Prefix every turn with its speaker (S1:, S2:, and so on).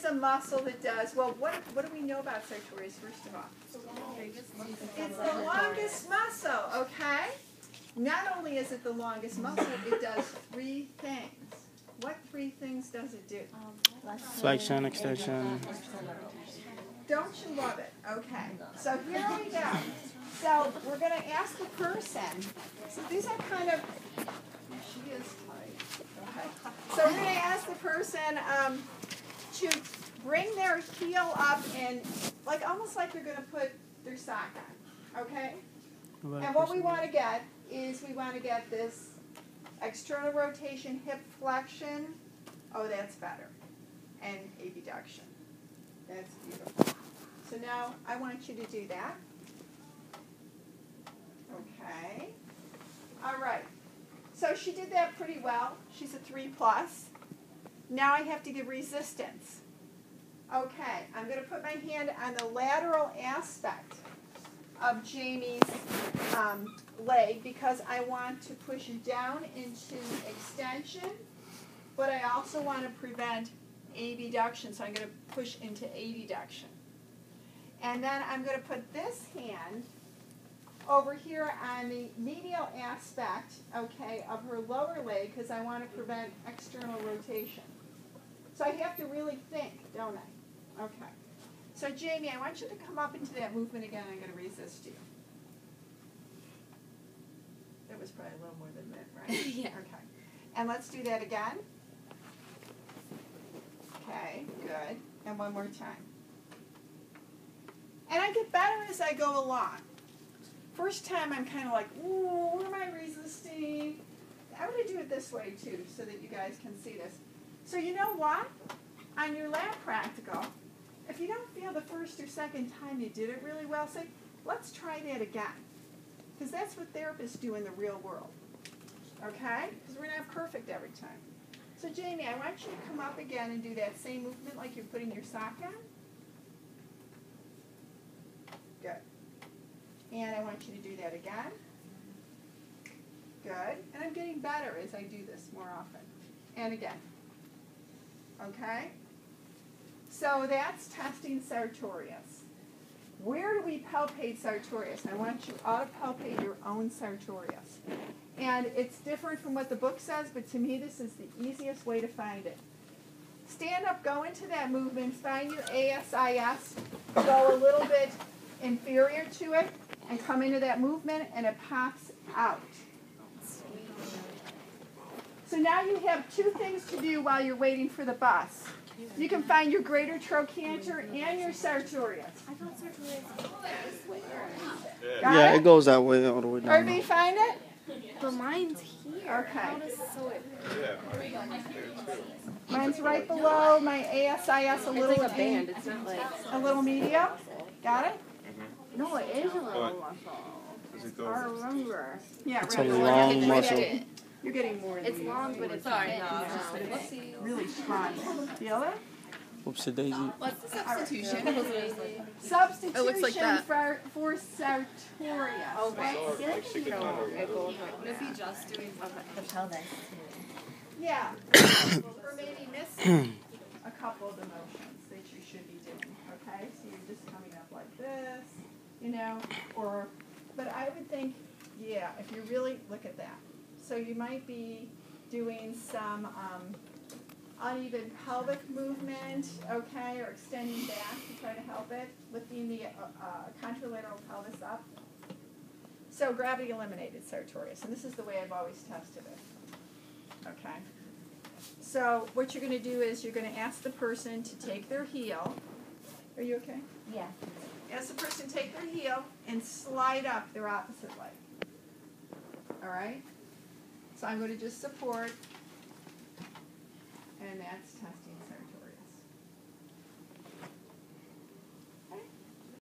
S1: a muscle that does, well, what do we know about Sartorious, first of all? It's the longest muscle, okay? Not only is it the longest muscle, it does 3 things. What 3 things does it do?
S2: Flexion, extension.
S1: Don't you love it? Okay. So here we go. So we're going to ask the person. So these are kind of, she is tight. Okay. So we're going to ask the person to bring their heel up and almost like they're going to put their sock on. Okay? And what we want to get is we want to get this external rotation, hip flexion. Oh, that's better. And abduction. That's beautiful. So now I want you to do that. Okay. All right. So she did that pretty well. She's a 3+. Now I have to give resistance. Okay. I'm going to put my hand on the lateral aspect of Jamie's leg because I want to push down into extension, but I also want to prevent abduction, so I'm going to push into abduction. And then I'm going to put this hand over here on the medial aspect, okay, of her lower leg because I want to prevent external rotation. So I have to really think, don't I? Okay. So Jamie, I want you to come up into that movement again. I'm going to resist you. That was probably a little more than that, right?
S3: Yeah.
S1: Okay. And let's do that again. Okay, good. And one more time. And I get better as I go along. First time I'm kind of like, ooh, where am I resisting? I'm going to do it this way too so that you guys can see this. So you know what? On your lab practical, if you don't feel the first or second time you did it really well, say, let's try that again. Because that's what therapists do in the real world. Okay? Because we're not perfect every time. So Jamie, I want you to come up again and do that same movement like you're putting your sock on. Good. And I want you to do that again. Good. And I'm getting better as I do this more often. And again. Okay? So that's testing Sartorious. Where do we palpate Sartorious? I want you all to palpate your own Sartorious. And it's different from what the book says, but to me this is the easiest way to find it. Stand up, go into that movement, find your ASIS, go a little bit inferior to it, and come into that movement, and it pops out. So now you have 2 things to do while you're waiting for the bus. You can find your greater trochanter and your Sartorious.
S3: I thought Sartorious was this way.
S2: Yeah, it goes that way all the way down.
S1: Everybody find it?
S3: But mine's here.
S1: Okay.
S3: How does so it?
S1: Mine's right below my ASIS, a little
S3: It's like a band. It's not like
S1: a little medium. Got it?
S3: no, it is a little muscle. I remember.
S1: Yeah,
S2: It's
S1: right.
S2: a long muscle.
S1: You're getting more.
S3: It's long, but it's sorry.
S1: Really strong. Feel it?
S2: Whoopsie daisy.
S3: What's the substitution?
S1: Substitution
S3: It looks like that.
S1: for Sartorious.
S3: Oh, right.
S4: If
S3: he just doing
S5: The pelvis.
S1: Yeah. Or maybe missing a couple of the motions that you should be doing. Okay? So you're just coming up like this, you know, but I would think, yeah, if you really look at that. So you might be doing some uneven pelvic movement, okay, or extending back to try to help it, lifting the contralateral pelvis up. So gravity eliminated Sartorious, and this is the way I've always tested it. Okay. So what you're going to do is you're going to ask the person to take their heel. Are you okay?
S5: Yeah.
S1: Ask the person to take their heel and slide up their opposite leg. All right? So I'm going to just support, and that's testing